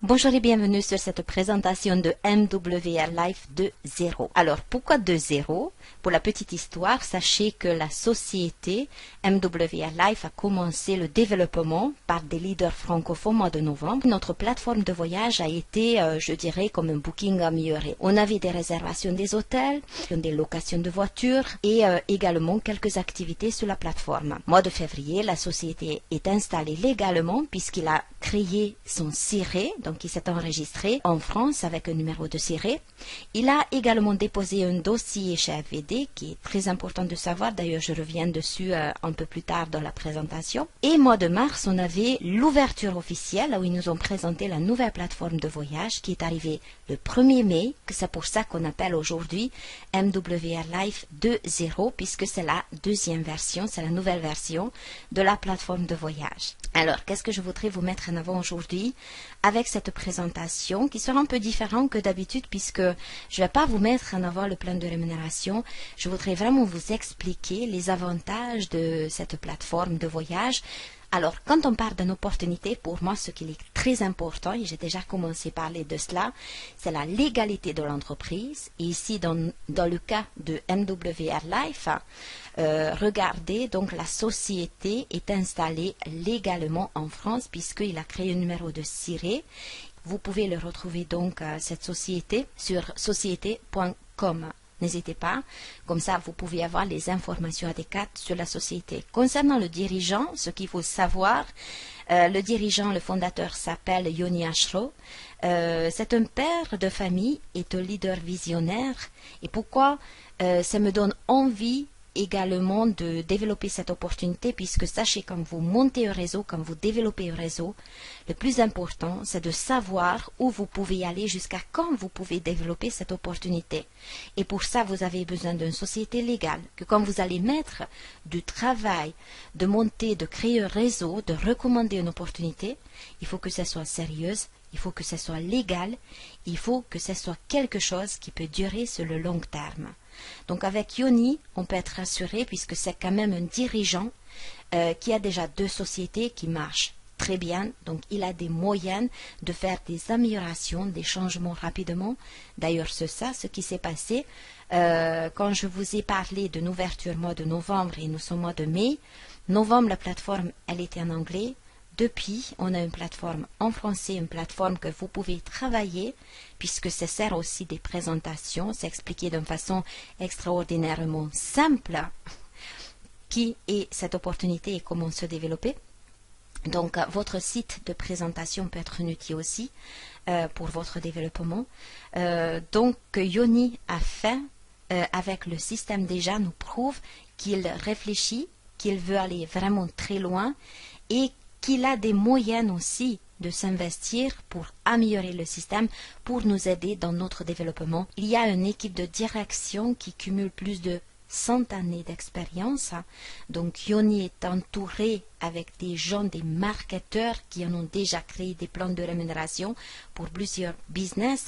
Bonjour et bienvenue sur cette présentation de MWR Life 2.0. Alors, pourquoi 2.0? Pour la petite histoire, sachez que la société MWR Life a commencé le développement par des leaders francophones au mois de novembre. Notre plateforme de voyage a été, je dirais, comme un booking amélioré. On avait des réservations des hôtels, des locations de voitures et également quelques activités sur la plateforme. Mois de février, la société est installée légalement puisqu'il a créé son SIRE, donc il s'est enregistré en France avec un numéro de SIRE. Il a également déposé un dossier chez FVD qui est très important de savoir, d'ailleurs je reviens dessus un peu plus tard dans la présentation. Et mois de mars, on avait l'ouverture officielle où ils nous ont présenté la nouvelle plateforme de voyage qui est arrivée le 1er mai, que c'est pour ça qu'on appelle aujourd'hui MWR Life 2.0 puisque c'est la deuxième version, c'est la nouvelle version de la plateforme de voyage. Alors, qu'est-ce que je voudrais vous mettre en avant aujourd'hui avec cette présentation qui sera un peu différente que d'habitude puisque je ne vais pas vous mettre en avant le plan de rémunération. Je voudrais vraiment vous expliquer les avantages de cette plateforme de voyage. Alors, quand on parle d'une opportunité, pour moi, ce qui est très important, et j'ai déjà commencé à parler de cela, c'est la légalité de l'entreprise. Et ici, dans le cas de MWR Life, regardez, donc la société est installée légalement en France puisqu'il a créé un numéro de SIRE. Vous pouvez le retrouver donc, cette société, sur société.com. N'hésitez pas, comme ça vous pouvez avoir les informations adéquates sur la société. Concernant le dirigeant, ce qu'il faut savoir, le dirigeant, le fondateur s'appelle Yoni Ashro. C'est un père de famille et un leader visionnaire. Et pourquoi ça me donne envie également de développer cette opportunité puisque sachez quand vous montez un réseau, quand vous développez un réseau, le plus important c'est de savoir où vous pouvez aller jusqu'à quand vous pouvez développer cette opportunité. Et pour ça vous avez besoin d'une société légale, que quand vous allez mettre du travail, de monter, de créer un réseau, de recommander une opportunité, il faut que ça soit sérieuse, il faut que ça soit légal, il faut que ça soit quelque chose qui peut durer sur le long terme. Donc avec Yoni, on peut être rassuré puisque c'est quand même un dirigeant qui a déjà deux sociétés qui marchent très bien. Donc il a des moyens de faire des améliorations, des changements rapidement. D'ailleurs c'est ça ce qui s'est passé quand je vous ai parlé de l'ouverture mois de novembre et nous sommes au mois de mai. Novembre, la plateforme, elle était en anglais. Depuis, on a une plateforme en français, une plateforme que vous pouvez travailler, puisque ça sert aussi des présentations, c'est expliqué d'une façon extraordinairement simple, qui est cette opportunité et comment se développer. Donc, votre site de présentation peut être un outil aussi pour votre développement. Donc, Yoni a fait, avec le système déjà, nous prouve qu'il réfléchit, qu'il veut aller vraiment très loin et qu'il a des moyens aussi de s'investir pour améliorer le système, pour nous aider dans notre développement. Il y a une équipe de direction qui cumule plus de 100 années d'expérience. Donc Yoni est entouré avec des gens, des marketeurs qui en ont déjà créé des plans de rémunération pour plusieurs business.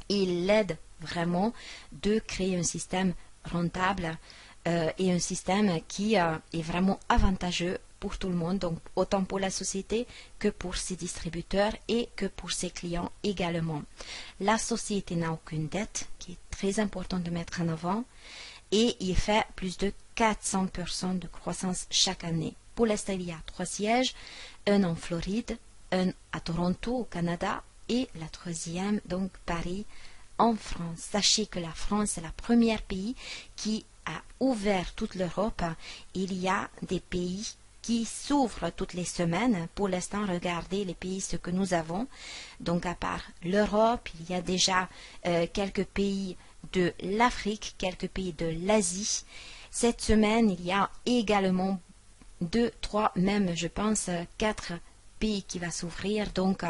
Il l'aide vraiment de créer un système rentable et un système qui est vraiment avantageux pour tout le monde, donc autant pour la société que pour ses distributeurs et que pour ses clients également. La société n'a aucune dette, qui est très important de mettre en avant, et il fait plus de 400% de croissance chaque année. Pour l'instant, il y a 3 sièges, un en Floride, un à Toronto au Canada et la troisième, donc Paris, en France. Sachez que la France est le premier pays qui a ouvert toute l'Europe. Il y a des pays qui s'ouvrent toutes les semaines. Pour l'instant, regardez les pays ce que nous avons. Donc, à part l'Europe, il y a déjà quelques pays de l'Afrique, quelques pays de l'Asie. Cette semaine, il y a également 2, 3, même, je pense, 4 pays qui va s'ouvrir. Donc,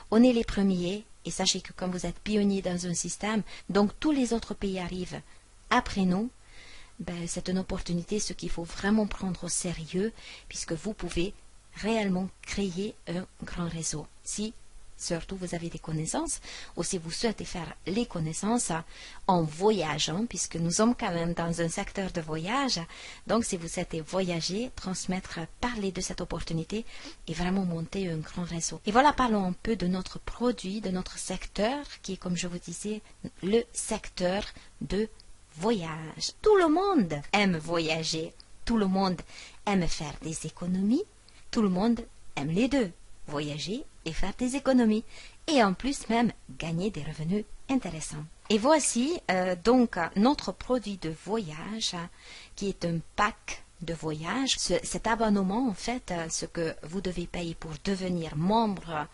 on est les premiers. Et sachez que quand vous êtes pionnier dans un système, donc tous les autres pays arrivent après nous. Ben, c'est une opportunité, ce qu'il faut vraiment prendre au sérieux, puisque vous pouvez réellement créer un grand réseau. Si surtout vous avez des connaissances, ou si vous souhaitez faire les connaissances en voyageant, puisque nous sommes quand même dans un secteur de voyage. Donc si vous souhaitez voyager, transmettre, parler de cette opportunité et vraiment monter un grand réseau. Et voilà, parlons un peu de notre produit, de notre secteur, qui est, comme je vous disais, le secteur de voyage. Tout le monde aime voyager, tout le monde aime faire des économies, tout le monde aime les deux, voyager et faire des économies, et en plus même gagner des revenus intéressants. Et voici donc notre produit de voyage, qui est un pack de voyage. Cet abonnement, en fait, ce que vous devez payer pour devenir membre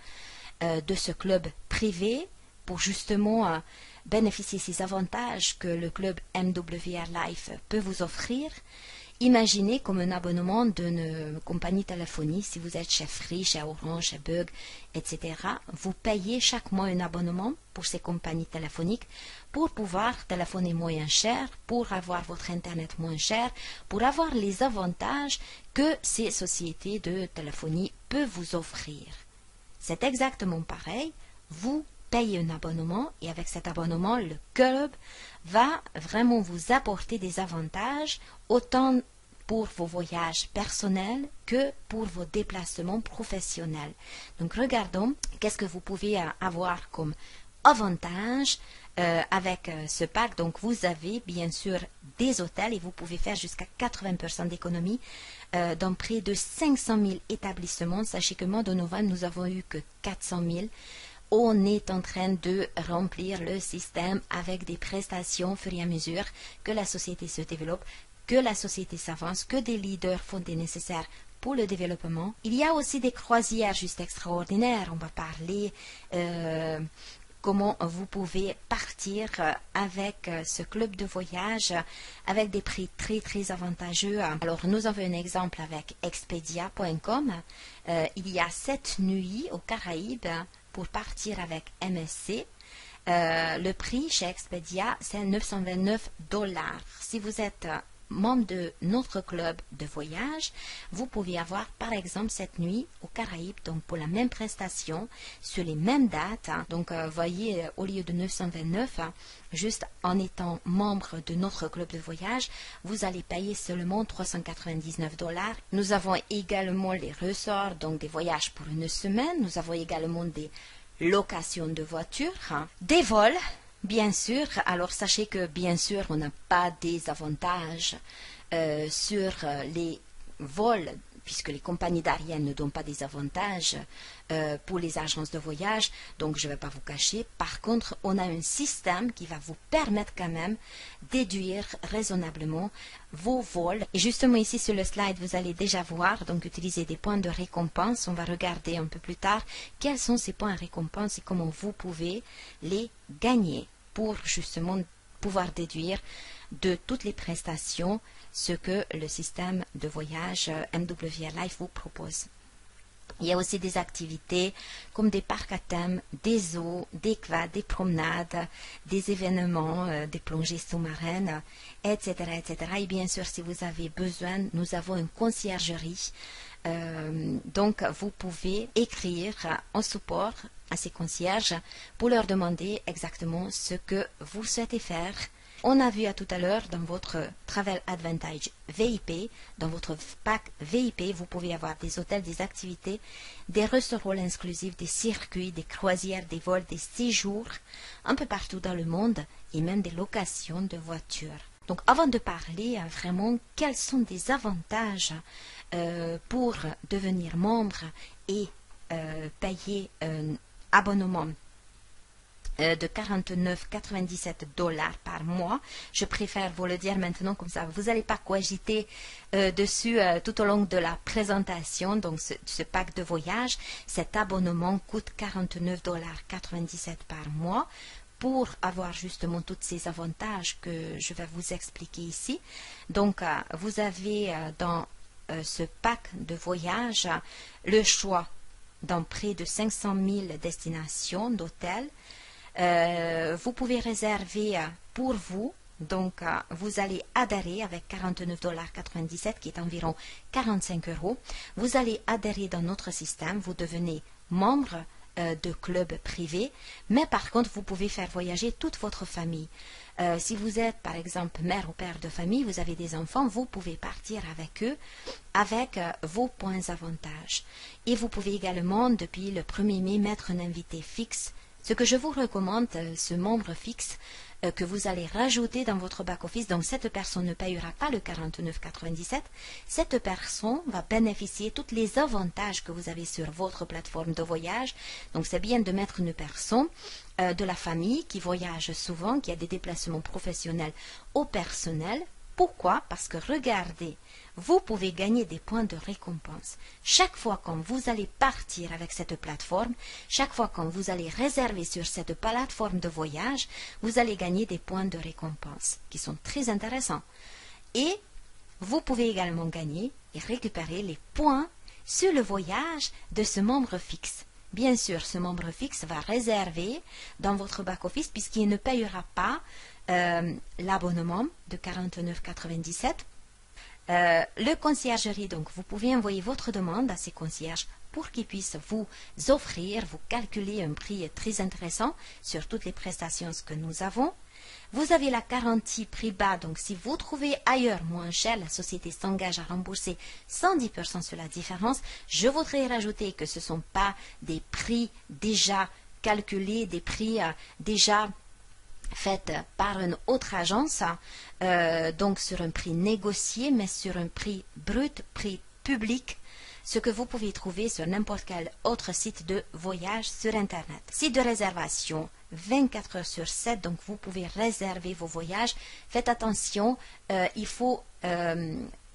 de ce club privé, pour justement bénéficier des avantages que le club MWR Life peut vous offrir. Imaginez comme un abonnement d'une compagnie téléphonique, si vous êtes chez Free, chez Orange, chez Bug, etc. Vous payez chaque mois un abonnement pour ces compagnies téléphoniques pour pouvoir téléphoner moins cher, pour avoir votre Internet moins cher, pour avoir les avantages que ces sociétés de téléphonie peuvent vous offrir. C'est exactement pareil. Vous payez un abonnement et avec cet abonnement, le club va vraiment vous apporter des avantages autant pour vos voyages personnels que pour vos déplacements professionnels. Donc regardons qu'est-ce que vous pouvez avoir comme avantage avec ce pack. Donc vous avez bien sûr des hôtels et vous pouvez faire jusqu'à 80% d'économie dans près de 500 000 établissements. Sachez que mois de novembre, nous avons eu que 400 000. On est en train de remplir le système avec des prestations au fur et à mesure que la société se développe, que la société s'avance, que des leaders font des nécessaires pour le développement. Il y a aussi des croisières juste extraordinaires. On va parler comment vous pouvez partir avec ce club de voyage avec des prix très très avantageux. Alors nous avons un exemple avec Expedia.com. Il y a 7 nuits aux Caraïbes pour partir avec MSC. Le prix chez Expedia, c'est 929 $. Si vous êtes membre de notre club de voyage, vous pouvez avoir par exemple cette nuit aux Caraïbes, donc pour la même prestation, sur les mêmes dates. Donc voyez, au lieu de 929, juste en étant membre de notre club de voyage, vous allez payer seulement 399 $. Nous avons également les ressorts, donc des voyages pour une semaine. Nous avons également des locations de voitures, des vols. Bien sûr, alors sachez que bien sûr on n'a pas des avantages sur les vols, puisque les compagnies aériennes ne donnent pas des avantages pour les agences de voyage, donc je ne vais pas vous cacher. Par contre, on a un système qui va vous permettre quand même déduire raisonnablement vos vols. Et justement ici sur le slide, vous allez déjà voir, donc utiliser des points de récompense. On va regarder un peu plus tard quels sont ces points de récompense et comment vous pouvez les gagner pour justement pouvoir déduire de toutes les prestations ce que le système de voyage MWR Life vous propose. Il y a aussi des activités comme des parcs à thème, des zoos, des quads, des promenades, des événements, des plongées sous-marines, etc., etc. Et bien sûr, si vous avez besoin, nous avons une conciergerie. Donc, vous pouvez écrire en support à ces concierges pour leur demander exactement ce que vous souhaitez faire. On a vu à tout à l'heure dans votre Travel Advantage VIP, dans votre pack VIP, vous pouvez avoir des hôtels, des activités, des restaurants exclusifs, des circuits, des croisières, des vols, des séjours, un peu partout dans le monde et même des locations de voitures. Donc avant de parler vraiment quels sont des avantages pour devenir membre et payer un abonnement de 49,97 $ par mois. Je préfère vous le dire maintenant, comme ça vous n'allez pas cogiter dessus tout au long de la présentation. Donc ce pack de voyage, cet abonnement coûte 49,97 $ par mois pour avoir justement tous ces avantages que je vais vous expliquer ici. Donc vous avez dans ce pack de voyage le choix dans près de 500 000 destinations d'hôtels. Vous pouvez réserver pour vous, donc vous allez adhérer avec 49,97 $ qui est environ 45 €. Vous allez adhérer dans notre système, vous devenez membre de club privé, mais par contre, vous pouvez faire voyager toute votre famille. Si vous êtes, par exemple, mère ou père de famille, vous avez des enfants, vous pouvez partir avec eux avec vos points avantages. Et vous pouvez également, depuis le 1er mai, mettre un invité fixe. Ce que je vous recommande, ce membre fixe que vous allez rajouter dans votre back-office. Donc, cette personne ne payera pas le 49,97. Cette personne va bénéficier de tous les avantages que vous avez sur votre plateforme de voyage. Donc, c'est bien de mettre une personne de la famille qui voyage souvent, qui a des déplacements professionnels ou personnels. Pourquoi? Parce que regardez, vous pouvez gagner des points de récompense. Chaque fois quand vous allez partir avec cette plateforme, chaque fois quand vous allez réserver sur cette plateforme de voyage, vous allez gagner des points de récompense qui sont très intéressants. Et vous pouvez également gagner et récupérer les points sur le voyage de ce membre fixe. Bien sûr, ce membre fixe va réserver dans votre back-office puisqu'il ne payera pas l'abonnement de 49,97. Le conciergerie, donc vous pouvez envoyer votre demande à ces concierges pour qu'ils puissent vous offrir, vous calculer un prix très intéressant sur toutes les prestations que nous avons. Vous avez la garantie prix bas, donc si vous trouvez ailleurs moins cher, la société s'engage à rembourser 110% sur la différence. Je voudrais rajouter que ce ne sont pas des prix déjà calculés, des prix déjà faite par une autre agence, donc sur un prix négocié, mais sur un prix brut, prix public, ce que vous pouvez trouver sur n'importe quel autre site de voyage sur Internet. Site de réservation 24 heures sur 7, donc vous pouvez réserver vos voyages. Faites attention, il faut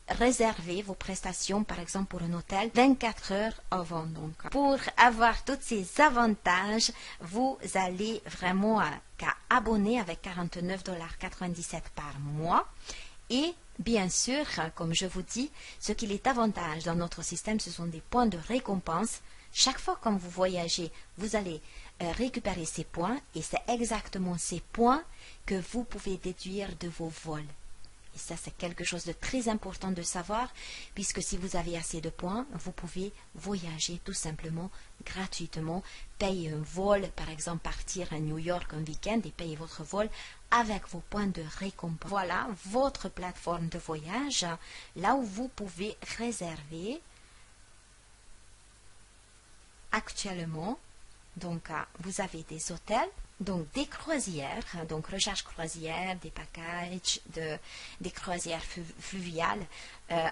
réserver vos prestations, par exemple pour un hôtel, 24 heures avant. Donc, pour avoir tous ces avantages, vous allez vraiment qu'à abonner avec 49,97 $ par mois. Et bien sûr, comme je vous dis, ce qui est avantage dans notre système, ce sont des points de récompense. Chaque fois que vous voyagez, vous allez récupérer ces points et c'est exactement ces points que vous pouvez déduire de vos vols. Et ça, c'est quelque chose de très important de savoir, puisque si vous avez assez de points, vous pouvez voyager tout simplement gratuitement, payer un vol, par exemple partir à New York un week-end et payer votre vol avec vos points de récompense. Voilà votre plateforme de voyage, là où vous pouvez réserver actuellement. Donc, vous avez des hôtels, donc des croisières, donc recherche croisière, des packages, des croisières fluviales.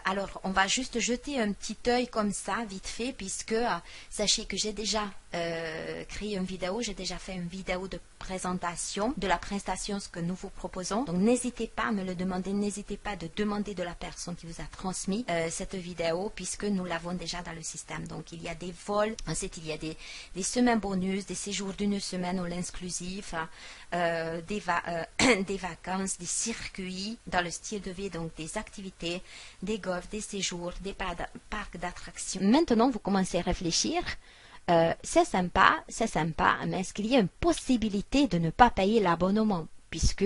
Alors, on va juste jeter un petit œil comme ça, vite fait, puisque sachez que j'ai déjà créé une vidéo, j'ai déjà fait une vidéo de présentation de la prestation ce que nous vous proposons. Donc, n'hésitez pas à me le demander, n'hésitez pas de demander de la personne qui vous a transmis cette vidéo, puisque nous l'avons déjà dans le système. Donc, il y a des vols, ensuite il y a des semaines bonus, des séjours d'une semaine all inclusif, des vacances, des circuits dans le style de vie, donc des activités, des golfs, des séjours, des parcs d'attractions. Maintenant, vous commencez à réfléchir. C'est sympa, mais est-ce qu'il y a une possibilité de ne pas payer l'abonnement? Puisque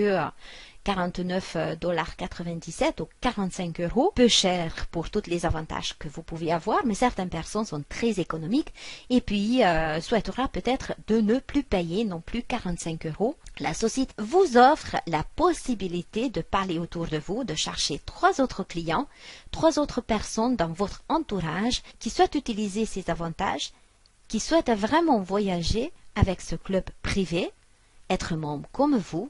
49,97 $ ou 45 €, peu cher pour tous les avantages que vous pouvez avoir, mais certaines personnes sont très économiques et puis souhaitera peut-être de ne plus payer non plus 45 €. La société vous offre la possibilité de parler autour de vous, de chercher 3 autres clients, 3 autres personnes dans votre entourage qui souhaitent utiliser ces avantages, qui souhaitent vraiment voyager avec ce club privé, être membre comme vous.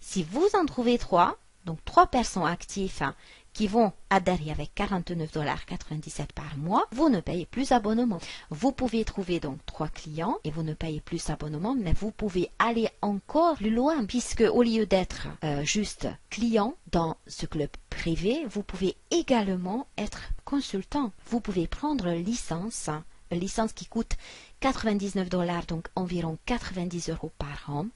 Si vous en trouvez 3, donc 3 personnes actives qui vont adhérer avec 49,97 $ par mois, vous ne payez plus abonnement. Vous pouvez trouver donc 3 clients et vous ne payez plus abonnement, mais vous pouvez aller encore plus loin, puisque au lieu d'être juste client dans ce club privé, vous pouvez également être consultant. Vous pouvez prendre une licence qui coûte 99 $, donc environ 90 € par an.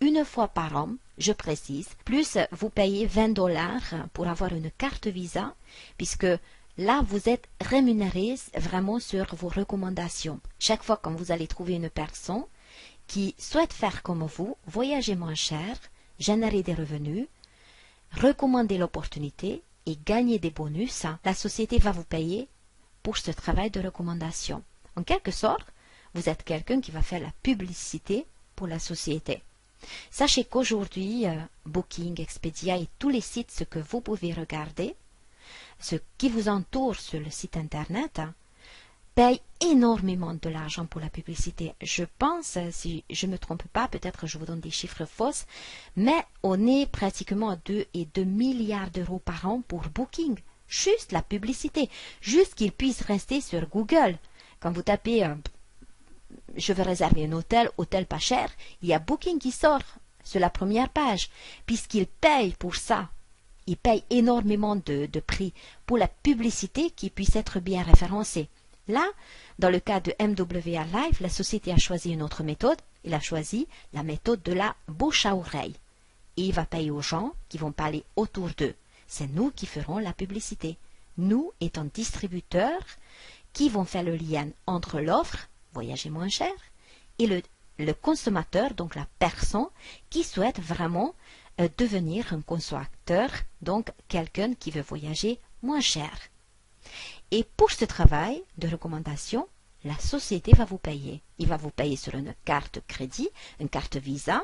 Une fois par an, je précise, plus vous payez 20 $ pour avoir une carte Visa, puisque là, vous êtes rémunéré vraiment sur vos recommandations. Chaque fois que vous allez trouver une personne qui souhaite faire comme vous, voyager moins cher, générer des revenus, recommander l'opportunité et gagner des bonus, la société va vous payer pour ce travail de recommandation. En quelque sorte, vous êtes quelqu'un qui va faire la publicité pour la société. Sachez qu'aujourd'hui, Booking, Expedia et tous les sites, ce que vous pouvez regarder, ce qui vous entoure sur le site internet, paye énormément de l'argent pour la publicité. Je pense, si je ne me trompe pas, peut-être je vous donne des chiffres fausses, mais on est pratiquement à 2,2 milliards d'euros par an pour Booking. Juste la publicité, juste qu'il puisse rester sur Google. Quand vous tapez je veux réserver un hôtel, hôtel pas cher, il y a Booking qui sort sur la première page, puisqu'il paye pour ça. Il paye énormément de prix pour la publicité qui puisse être bien référencée. Là, dans le cas de MWR Live, la société a choisi une autre méthode. Il a choisi la méthode de la bouche à oreille. Et il va payer aux gens qui vont parler autour d'eux. C'est nous qui ferons la publicité. Nous, étant distributeurs, qui vont faire le lien entre l'offre, voyager moins cher, et le consommateur, donc la personne qui souhaite vraiment devenir un consommateur, donc quelqu'un qui veut voyager moins cher. Et pour ce travail de recommandation, la société va vous payer. Il va vous payer sur une carte crédit, une carte Visa,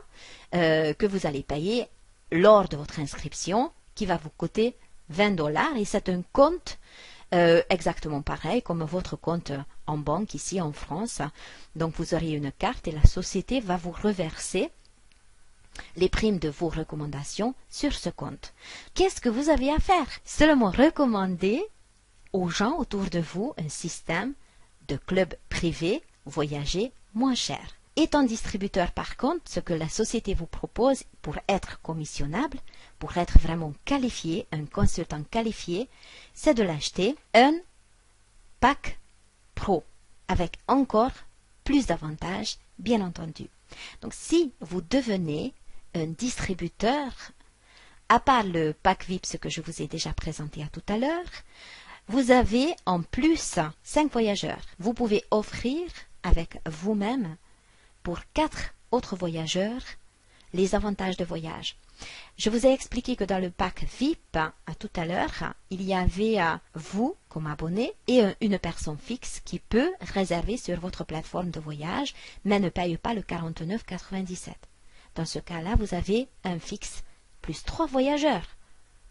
que vous allez payer lors de votre inscription, qui va vous coûter 20 $. Et c'est un compte exactement pareil comme votre compte en banque ici en France. Donc vous aurez une carte et la société va vous reverser les primes de vos recommandations sur ce compte. Qu'est-ce que vous avez à faire? Seulement recommander aux gens autour de vous un système de club privé voyager moins cher. Étant distributeur par contre, ce que la société vous propose pour être commissionnable, pour être vraiment qualifié, un consultant qualifié, c'est de l'acheter un pack pro avec encore plus d'avantages, bien entendu. Donc si vous devenez un distributeur, à part le pack VIP, ce que je vous ai déjà présenté à tout à l'heure, vous avez en plus 5 voyageurs. Vous pouvez offrir avec vous-même pour 4 autres voyageurs les avantages de voyage. Je vous ai expliqué que dans le pack VIP, à tout à l'heure, il y avait vous comme abonné et une personne fixe qui peut réserver sur votre plateforme de voyage, mais ne paye pas le 49,97. Dans ce cas-là, vous avez un fixe plus 3 voyageurs,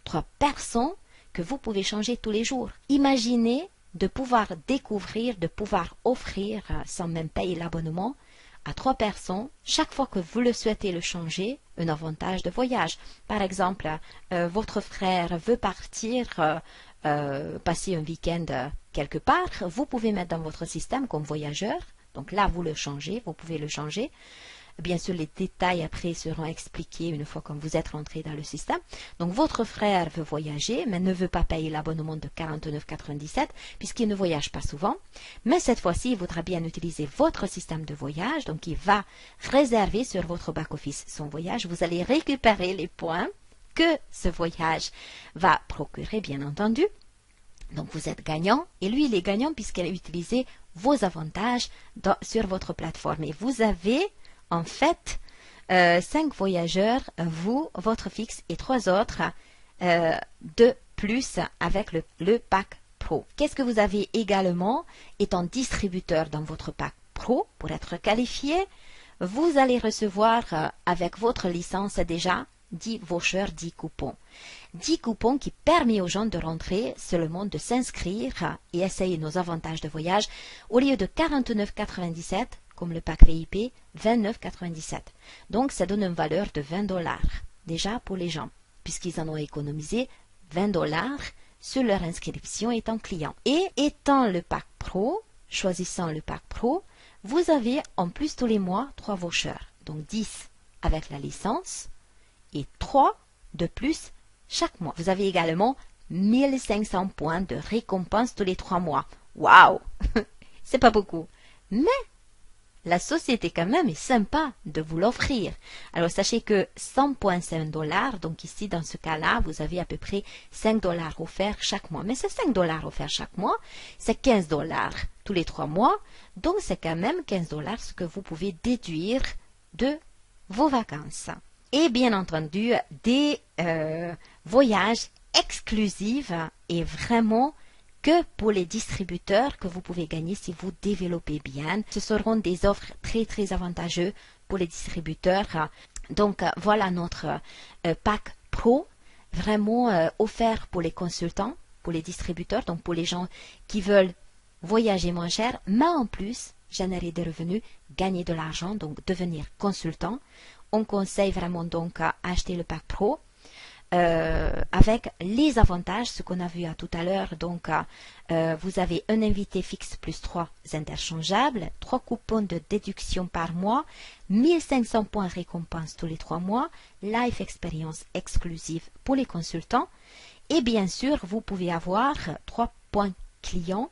3 personnes que vous pouvez changer tous les jours. Imaginez de pouvoir découvrir, de pouvoir offrir, sans même payer l'abonnement, à 3 personnes, chaque fois que vous le souhaitez le changer, un avantage de voyage. Par exemple, votre frère veut partir passer un week-end quelque part, vous pouvez mettre dans votre système comme voyageur. Donc là, vous le changez, vous pouvez le changer. Bien sûr, les détails après seront expliqués une fois que vous êtes rentré dans le système. Donc, votre frère veut voyager, mais ne veut pas payer l'abonnement de 49,97 puisqu'il ne voyage pas souvent. Mais cette fois-ci, il voudra bien utiliser votre système de voyage. Donc, il va réserver sur votre back-office son voyage. Vous allez récupérer les points que ce voyage va procurer, bien entendu. Donc, vous êtes gagnant et lui, il est gagnant puisqu'il a utilisé vos avantages sur votre plateforme. Et vous avez en fait 5 voyageurs, vous, votre fixe et 3 autres de plus avec le pack pro. Qu'est-ce que vous avez également étant distributeur dans votre pack pro pour être qualifié? Vous allez recevoir avec votre licence déjà 10 vouchers, 10 coupons. 10 coupons qui permettent aux gens de rentrer seulement de s'inscrire et essayer nos avantages de voyage au lieu de 49,97 comme le pack VIP, 29,97. Donc, ça donne une valeur de 20 $, déjà pour les gens, puisqu'ils en ont économisé 20 $ sur leur inscription étant client. Et étant le pack pro, choisissant le pack pro, vous avez en plus tous les mois 3 vouchers, donc 10 avec la licence et 3 de plus chaque mois. Vous avez également 1500 points de récompense tous les 3 mois. Waouh! C'est pas beaucoup. Mais la société quand même est sympa de vous l'offrir. Alors sachez que 100 points c'est 1 $, donc ici dans ce cas-là, vous avez à peu près 5 $ offerts chaque mois. Mais ces 5 $ offerts chaque mois, c'est 15 $ tous les 3 mois, donc c'est quand même 15 $ ce que vous pouvez déduire de vos vacances. Et bien entendu, des voyages exclusifs et vraiment que pour les distributeurs que vous pouvez gagner si vous développez bien. Ce seront des offres très très avantageuses pour les distributeurs. Donc voilà notre pack pro, vraiment offert pour les consultants, pour les distributeurs, donc pour les gens qui veulent voyager moins cher, mais en plus générer des revenus, gagner de l'argent, donc devenir consultant. On conseille vraiment donc à acheter le pack pro. Avec les avantages, ce qu'on a vu tout à l'heure, donc vous avez un invité fixe plus 3 interchangeables, 3 coupons de déduction par mois, 1500 points récompense tous les 3 mois, live expérience exclusive pour les consultants, et bien sûr, vous pouvez avoir 3 points clients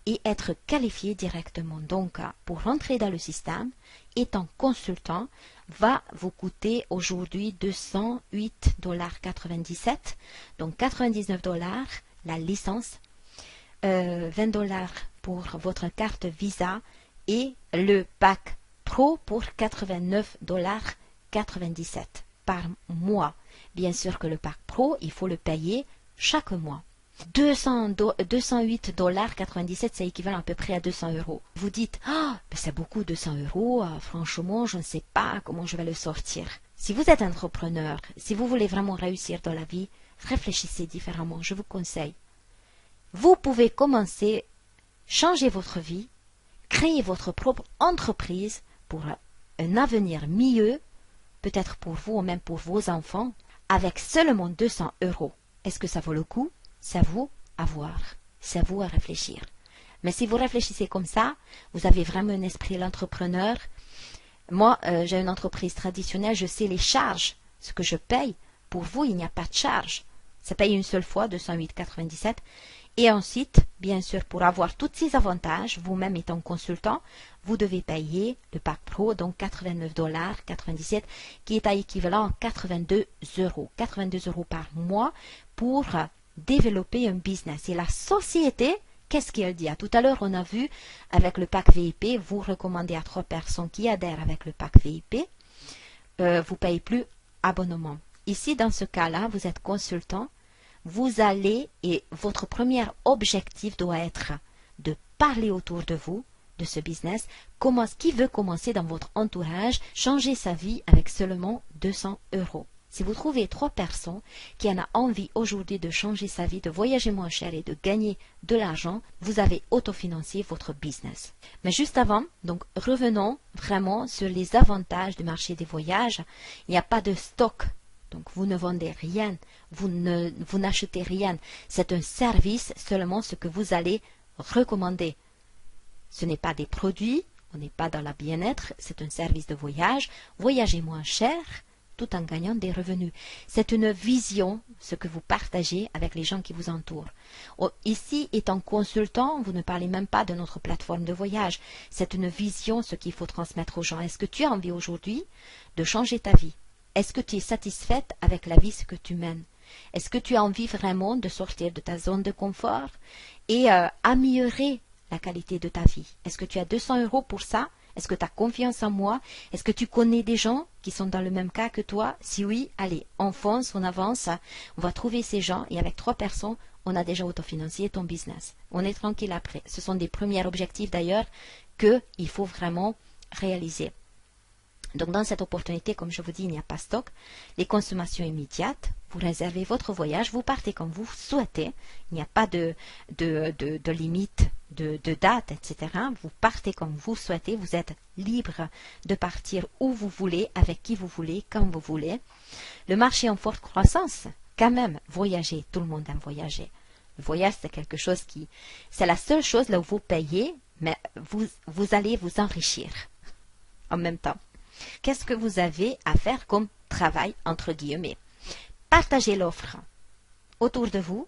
et être qualifié directement. Donc, pour rentrer dans le système, étant consultant, va vous coûter aujourd'hui 208,97 $. Donc, 99 $ la licence, 20 $ pour votre carte Visa et le pack Pro pour 89,97 $ par mois. Bien sûr que le pack Pro, il faut le payer chaque mois. 208,97 $, c'est équivalent à peu près à 200 €. Vous dites, c'est beaucoup 200 €, franchement, je ne sais pas comment je vais le sortir. Si vous êtes entrepreneur, si vous voulez vraiment réussir dans la vie, réfléchissez différemment, je vous conseille. Vous pouvez commencer, changer votre vie, créer votre propre entreprise pour un avenir mieux, peut-être pour vous ou même pour vos enfants, avec seulement 200 €. Est-ce que ça vaut le coup? C'est à vous à voir, c'est à vous à réfléchir. Mais si vous réfléchissez comme ça, vous avez vraiment un esprit d'entrepreneur. Moi, j'ai une entreprise traditionnelle, je sais les charges, ce que je paye. Pour vous, il n'y a pas de charge. C'est payé une seule fois, 208,97 €. Et ensuite, bien sûr, pour avoir tous ces avantages, vous-même étant consultant, vous devez payer le pack pro, donc 89,97 $, qui est à équivalent à 82 €. 82 € par mois pour développer un business. Et la société, qu'est-ce qu'elle dit? Tout à l'heure, on a vu avec le pack VIP, vous recommandez à 3 personnes qui adhèrent avec le pack VIP, vous ne payez plus abonnement. Ici, dans ce cas-là, vous êtes consultant, vous allez, et votre premier objectif doit être de parler autour de vous, de ce business, qui veut commencer dans votre entourage, changer sa vie avec seulement 200 €. Si vous trouvez 3 personnes qui en ont envie aujourd'hui de changer sa vie, de voyager moins cher et de gagner de l'argent, vous avez autofinancé votre business. Mais juste avant, donc revenons vraiment sur les avantages du marché des voyages. Il n'y a pas de stock, donc vous ne vendez rien, vous n'achetez rien. C'est un service, seulement ce que vous allez recommander. Ce n'est pas des produits, on n'est pas dans la bien-être, c'est un service de voyage. Voyager moins cher, tout en gagnant des revenus. C'est une vision, ce que vous partagez avec les gens qui vous entourent. Ici, étant consultant, vous ne parlez même pas de notre plateforme de voyage. C'est une vision, ce qu'il faut transmettre aux gens. Est-ce que tu as envie aujourd'hui de changer ta vie? Est-ce que tu es satisfaite avec la vie que tu mènes? Est-ce que tu as envie vraiment de sortir de ta zone de confort et améliorer la qualité de ta vie? Est-ce que tu as 200 € pour ça? Est-ce que tu as confiance en moi? Est-ce que tu connais des gens qui sont dans le même cas que toi? Si oui, allez, on fonce, on avance, on va trouver ces gens et avec 3 personnes, on a déjà autofinancé ton business. On est tranquille après. Ce sont des premiers objectifs d'ailleurs qu'il faut vraiment réaliser. Donc dans cette opportunité, comme je vous dis, il n'y a pas stock. Les consommations immédiates, vous réservez votre voyage, vous partez comme vous souhaitez. Il n'y a pas de limite, de date, etc. Vous partez comme vous souhaitez. Vous êtes libre de partir où vous voulez, avec qui vous voulez, quand vous voulez. Le marché est en forte croissance. Quand même, voyager, tout le monde aime voyager. Le voyage, c'est quelque chose c'est la seule chose là où vous payez, mais vous allez vous enrichir en même temps. Qu'est-ce que vous avez à faire comme travail, entre guillemets? Partagez l'offre autour de vous,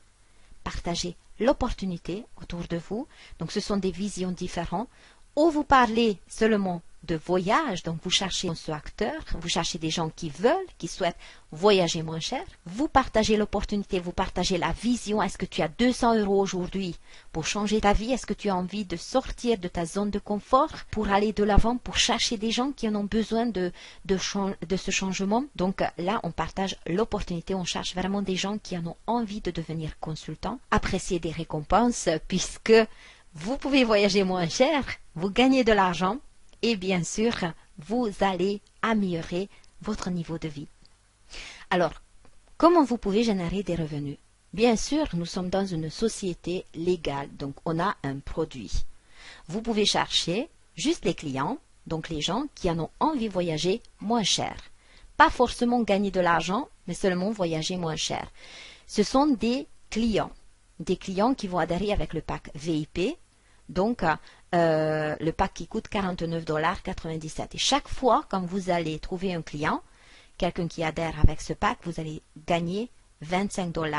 partagez l'opportunité autour de vous. Donc, ce sont des visions différentes. ou vous parlez seulement de voyage, donc vous cherchez un acteur, vous cherchez des gens qui veulent, qui souhaitent voyager moins cher, vous partagez l'opportunité, vous partagez la vision. Est-ce que tu as 200 € aujourd'hui pour changer ta vie? Est-ce que tu as envie de sortir de ta zone de confort pour aller de l'avant, pour chercher des gens qui en ont besoin de ce changement? Donc là, on partage l'opportunité, on cherche vraiment des gens qui en ont envie de devenir consultants, apprécier des récompenses, puisque vous pouvez voyager moins cher, vous gagnez de l'argent, et bien sûr, vous allez améliorer votre niveau de vie. Alors, comment vous pouvez générer des revenus? Bien sûr, nous sommes dans une société légale, donc on a un produit. Vous pouvez chercher juste les clients, donc les gens qui en ont envie de voyager moins cher. Pas forcément gagner de l'argent, mais seulement voyager moins cher. Ce sont des clients qui vont adhérer avec le pack VIP, donc le pack qui coûte 49,97 $. Et chaque fois, quand vous allez trouver un client, quelqu'un qui adhère avec ce pack, vous allez gagner 25 $.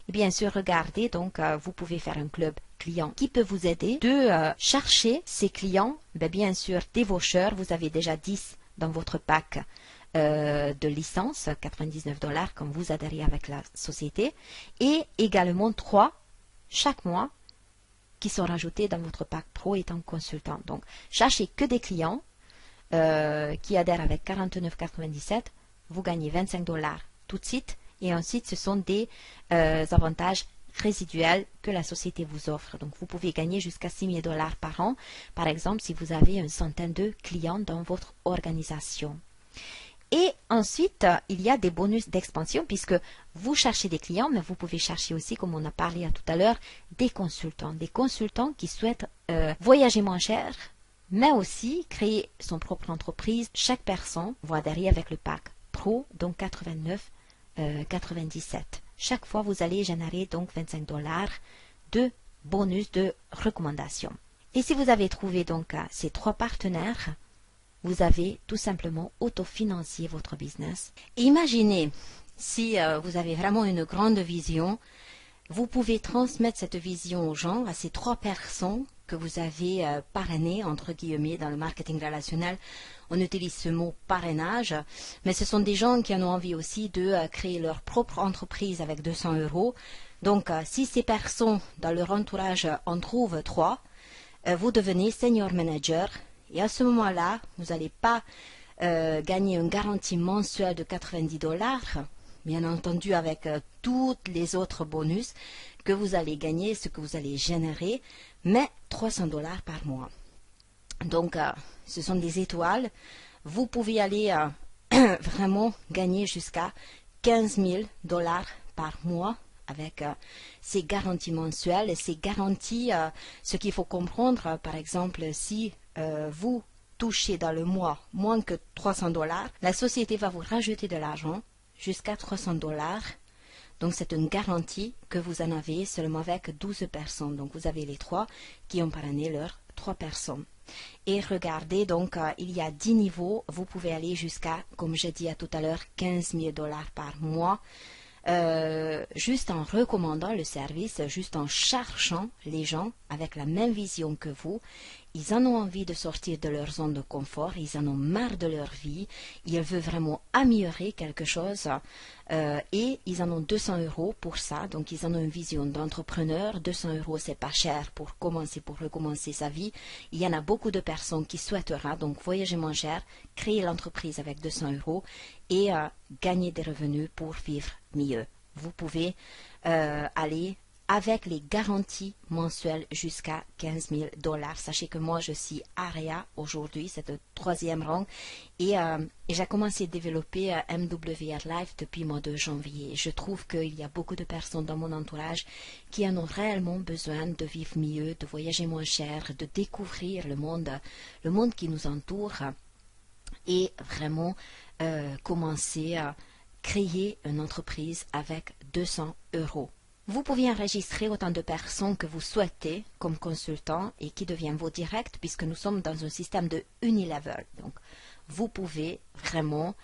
Et bien sûr, regardez, donc vous pouvez faire un club client qui peut vous aider de chercher ces clients. Bien sûr, des vouchers, vous avez déjà 10 dans votre pack de licence, 99 $ quand vous adhérez avec la société, et également 3 chaque mois qui sont rajoutés dans votre pack pro étant consultant. Donc, cherchez que des clients qui adhèrent avec 49,97 $, vous gagnez 25 $ tout de suite, et ensuite ce sont des avantages résiduels que la société vous offre. Donc, vous pouvez gagner jusqu'à 6 000 $ par an, par exemple, si vous avez une centaine de clients dans votre organisation. Et ensuite, il y a des bonus d'expansion puisque vous cherchez des clients, mais vous pouvez chercher aussi, comme on a parlé tout à l'heure, des consultants qui souhaitent voyager moins cher, mais aussi créer son propre entreprise. Chaque personne va adhérer avec le pack Pro, donc 89,97 $. Chaque fois, vous allez générer donc 25 $ de bonus de recommandation. Et si vous avez trouvé donc ces 3 partenaires, vous avez tout simplement autofinancé votre business. Et imaginez, si vous avez vraiment une grande vision, vous pouvez transmettre cette vision aux gens, à ces 3 personnes que vous avez parrainées, entre guillemets, dans le marketing relationnel. On utilise ce mot parrainage, mais ce sont des gens qui en ont envie aussi de créer leur propre entreprise avec 200 €. Donc, si ces personnes, dans leur entourage, en trouvent 3, vous devenez senior manager. Et à ce moment-là, vous n'allez pas gagner une garantie mensuelle de 90 $, bien entendu avec tous les autres bonus que vous allez gagner, ce que vous allez générer, mais 300 $ par mois. Donc, ce sont des étoiles. Vous pouvez aller vraiment gagner jusqu'à 15 000 $ par mois avec ces garanties mensuelles et ces garanties. Ce qu'il faut comprendre, par exemple, si vous touchez dans le mois moins que 300 $, la société va vous rajouter de l'argent jusqu'à 300 $. Donc c'est une garantie que vous en avez seulement avec 12 personnes. Donc vous avez les 3 qui ont parrainé leurs 3 personnes. Et regardez, donc il y a 10 niveaux. Vous pouvez aller jusqu'à, comme j'ai dit tout à l'heure, 15 000 $ par mois. Juste en recommandant le service, juste en cherchant les gens avec la même vision que vous. Ils en ont envie de sortir de leur zone de confort, ils en ont marre de leur vie, ils veulent vraiment améliorer quelque chose et ils en ont 200 € pour ça. Donc ils en ont une vision d'entrepreneur. 200 € c'est pas cher pour recommencer sa vie. Il y en a beaucoup de personnes qui souhaiteraient donc voyager moins cher, créer l'entreprise avec 200 € et gagner des revenus pour vivre mieux. Vous pouvez aller avec les garanties mensuelles jusqu'à 15 000 $. Sachez que moi, je suis AREA aujourd'hui, c'est le 3e rang. Et j'ai commencé à développer MWR Life depuis le mois de janvier. Je trouve qu'il y a beaucoup de personnes dans mon entourage qui en ont réellement besoin de vivre mieux, de voyager moins cher, de découvrir le monde qui nous entoure et vraiment commencer à créer une entreprise avec 200 €. Vous pouvez enregistrer autant de personnes que vous souhaitez comme consultant et qui deviennent vos directs puisque nous sommes dans un système de unilevel. Donc, vous pouvez vraiment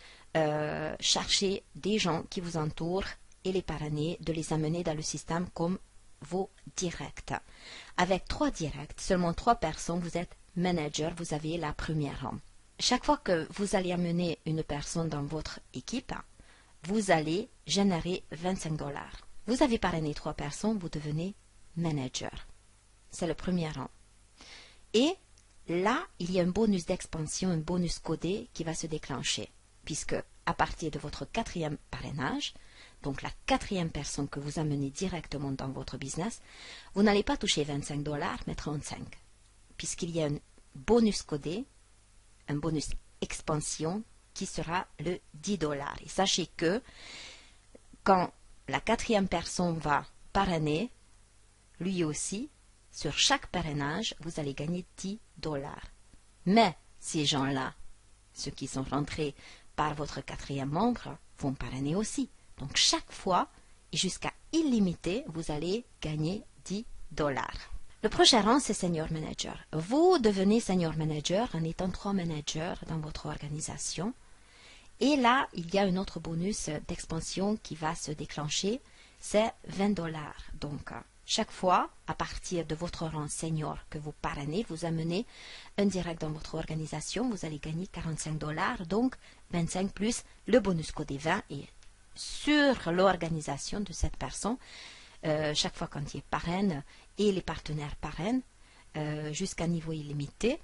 chercher des gens qui vous entourent et les parrainer, de les amener dans le système comme vos directs. Avec 3 directs, seulement 3 personnes, vous êtes manager, vous avez la première rang. Chaque fois que vous allez amener une personne dans votre équipe, vous allez générer 25 $. Vous avez parrainé 3 personnes, vous devenez manager. C'est le premier rang. Et là, il y a un bonus d'expansion, un bonus codé qui va se déclencher, puisque à partir de votre 4e parrainage, donc la 4e personne que vous amenez directement dans votre business, vous n'allez pas toucher 25 $, mais 35, puisqu'il y a un bonus codé, un bonus expansion qui sera le 10 $. Et sachez que quand la 4e personne va parrainer, lui aussi, sur chaque parrainage, vous allez gagner 10 $. Mais ces gens-là, ceux qui sont rentrés par votre 4e membre, vont parrainer aussi. Donc chaque fois, et jusqu'à illimité, vous allez gagner 10 $. Le prochain rang, c'est Senior Manager. Vous devenez Senior Manager en étant 3 managers dans votre organisation. Et là, il y a un autre bonus d'expansion qui va se déclencher, c'est 20 $. Donc, chaque fois, à partir de votre rang senior que vous parrainez, vous amenez un direct dans votre organisation, vous allez gagner 45 $, donc 25 plus le bonus codé 20 et sur l'organisation de cette personne, chaque fois quand il est parraine et les partenaires parrainent, jusqu'à niveau illimité,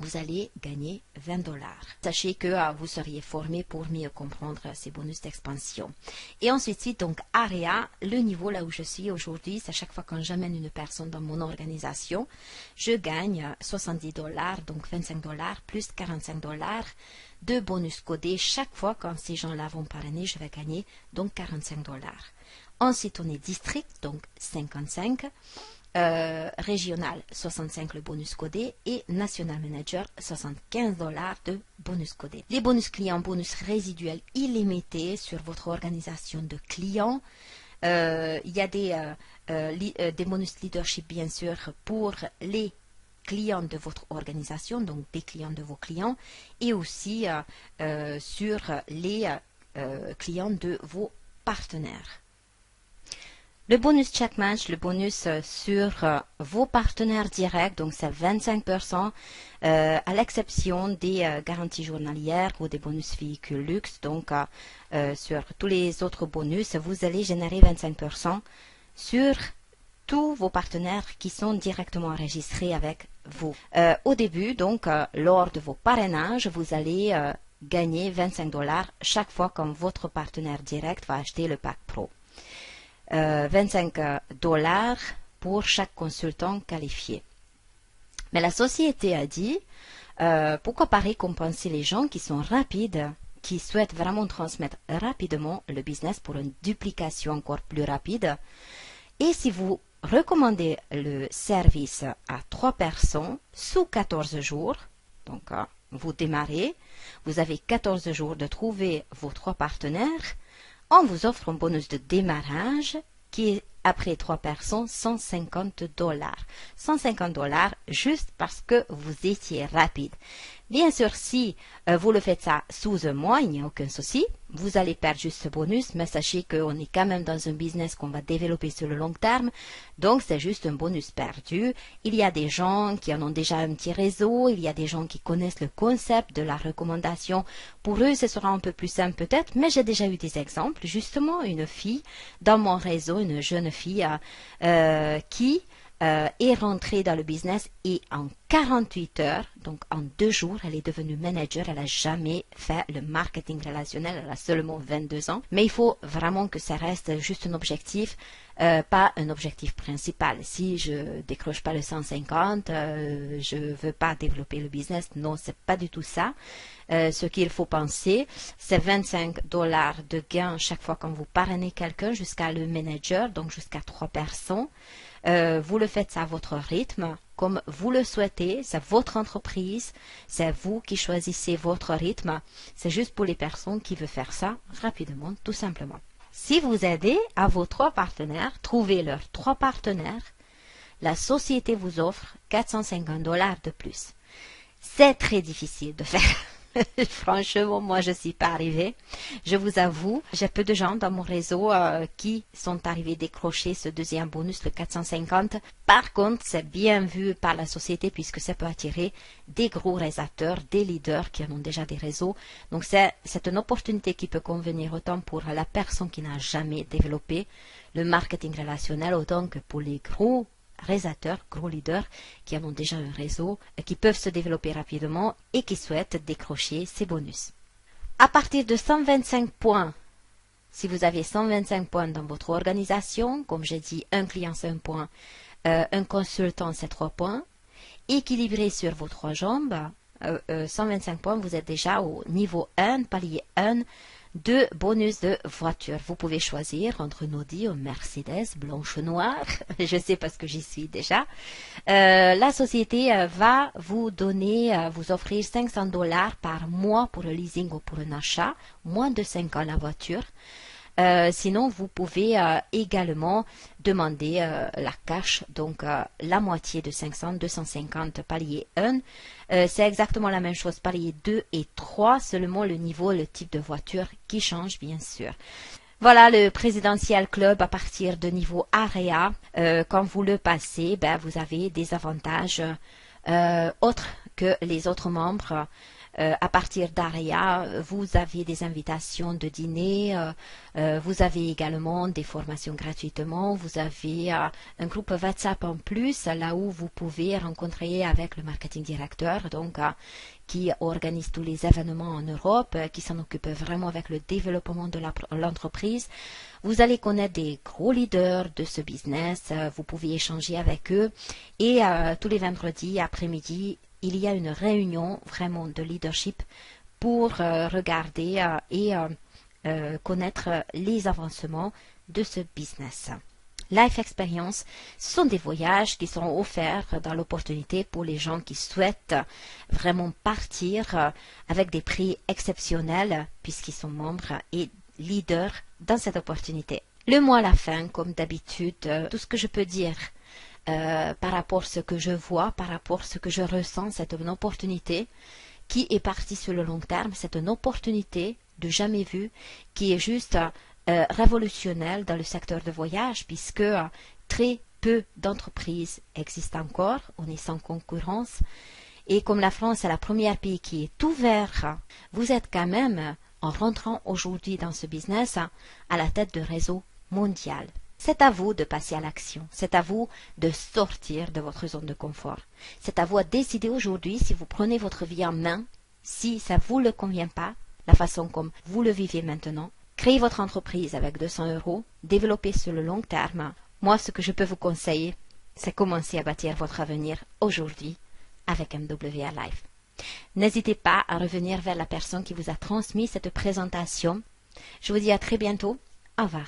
vous allez gagner 20 $. Sachez que vous seriez formé pour mieux comprendre ces bonus d'expansion. Et ensuite, donc, AREA, le niveau là où je suis aujourd'hui, c'est à chaque fois quand j'amène une personne dans mon organisation, je gagne 70 $, donc 25 $ plus 45 $ de bonus codés. Chaque fois quand ces gens-là vont parrainer, je vais gagner donc 45 $. Ensuite, on est district, donc 55 $. Régional 65 le bonus codé et national manager 75 $ de bonus codé. Les bonus clients, bonus résiduels illimités sur votre organisation de clients. Il y a des bonus leadership bien sûr pour les clients de votre organisation, donc des clients de vos clients, et aussi sur les clients de vos partenaires. Le bonus check match, le bonus sur vos partenaires directs, donc c'est 25%, à l'exception des garanties journalières ou des bonus véhicules luxe. Donc sur tous les autres bonus, vous allez générer 25% sur tous vos partenaires qui sont directement enregistrés avec vous. Au début, donc lors de vos parrainages, vous allez gagner 25 $ chaque fois quand votre partenaire direct va acheter le pack pro. 25 $ pour chaque consultant qualifié. Mais la société a dit, pourquoi pas récompenser les gens qui sont rapides, qui souhaitent vraiment transmettre rapidement le business pour une duplication encore plus rapide. Et si vous recommandez le service à 3 personnes sous 14 jours, donc vous démarrez, vous avez 14 jours de trouver vos 3 partenaires, on vous offre un bonus de démarrage qui est, après 3 personnes, 150 $. 150 $ juste parce que vous étiez rapide. Bien sûr, si vous le faites ça sous un mois, il n'y a aucun souci. Vous allez perdre juste ce bonus, mais sachez qu'on est quand même dans un business qu'on va développer sur le long terme. Donc, c'est juste un bonus perdu. Il y a des gens qui en ont déjà un petit réseau. Il y a des gens qui connaissent le concept de la recommandation. Pour eux, ce sera un peu plus simple peut-être, mais j'ai déjà eu des exemples. Justement, une fille dans mon réseau, une jeune fille qui est rentrée dans le business et en 48 heures, donc en 2 jours, elle est devenue manager. Elle n'a jamais fait le marketing relationnel, elle a seulement 22 ans. Mais il faut vraiment que ça reste juste un objectif, pas un objectif principal. Si je décroche pas le 150, je veux pas développer le business. Non, c'est pas du tout ça. Ce qu'il faut penser, c'est 25 $ de gain chaque fois quand vous parrainez quelqu'un jusqu'à le manager, donc jusqu'à 3 personnes. Vous le faites à votre rythme, comme vous le souhaitez, c'est votre entreprise, c'est vous qui choisissez votre rythme, c'est juste pour les personnes qui veulent faire ça rapidement, tout simplement. Si vous aidez à vos 3 partenaires, trouvez leurs 3 partenaires, la société vous offre 450 $ de plus. C'est très difficile de faire Franchement, moi, je suis pas arrivée. Je vous avoue, j'ai peu de gens dans mon réseau qui sont arrivés décrocher ce deuxième bonus, le 450. Par contre, c'est bien vu par la société puisque ça peut attirer des gros réalisateurs, des leaders qui ont déjà des réseaux. Donc, c'est une opportunité qui peut convenir autant pour la personne qui n'a jamais développé le marketing relationnel, autant que pour les gros réalisateurs, gros leaders qui ont déjà un réseau, qui peuvent se développer rapidement et qui souhaitent décrocher ces bonus. À partir de 125 points, si vous avez 125 points dans votre organisation, comme j'ai dit, un client c'est 1 point, un consultant c'est 3 points, équilibré sur vos 3 jambes, 125 points, vous êtes déjà au niveau 1, palier 1, de bonus de voiture. Vous pouvez choisir entre une Audi ou Mercedes, blanche ou noire. Je sais parce que j'y suis déjà. La société va vous donner, vous offrir $500 par mois pour le leasing ou pour un achat, moins de 5 ans la voiture. Sinon, vous pouvez également demander la cash, donc la moitié de 500, 250 palier 1. C'est exactement la même chose, palier 2 et 3, seulement le niveau, le type de voiture qui change, bien sûr. Voilà le présidentiel club à partir de niveau AREA. Quand vous le passez, ben, vous avez des avantages autres que les autres membres. À partir d'AREA, vous avez des invitations de dîner, vous avez également des formations gratuitement, vous avez un groupe WhatsApp en plus, là où vous pouvez rencontrer avec le marketing directeur, donc qui organise tous les événements en Europe, qui s'en occupe vraiment avec le développement de l'entreprise. Vous allez connaître des gros leaders de ce business, vous pouvez échanger avec eux et tous les vendredis après-midi, il y a une réunion vraiment de leadership pour regarder et connaître les avancements de ce business. Life Experience, ce sont des voyages qui sont offerts dans l'opportunité pour les gens qui souhaitent vraiment partir avec des prix exceptionnels puisqu'ils sont membres et leaders dans cette opportunité. Le mot à la fin, comme d'habitude, tout ce que je peux dire par rapport à ce que je vois, par rapport à ce que je ressens, c'est une opportunité qui est partie sur le long terme, c'est une opportunité de jamais vue qui est juste révolutionnelle dans le secteur de voyage puisque très peu d'entreprises existent encore, on est sans concurrence et comme la France est le premier pays qui est ouvert, vous êtes quand même, en rentrant aujourd'hui dans ce business, à la tête de réseau mondial. C'est à vous de passer à l'action. C'est à vous de sortir de votre zone de confort. C'est à vous de décider aujourd'hui si vous prenez votre vie en main, si ça ne vous le convient pas, la façon comme vous le vivez maintenant. Créez votre entreprise avec 200 €, développez sur le long terme. Moi, ce que je peux vous conseiller, c'est commencer à bâtir votre avenir aujourd'hui avec MWR Life. N'hésitez pas à revenir vers la personne qui vous a transmis cette présentation. Je vous dis à très bientôt. Au revoir.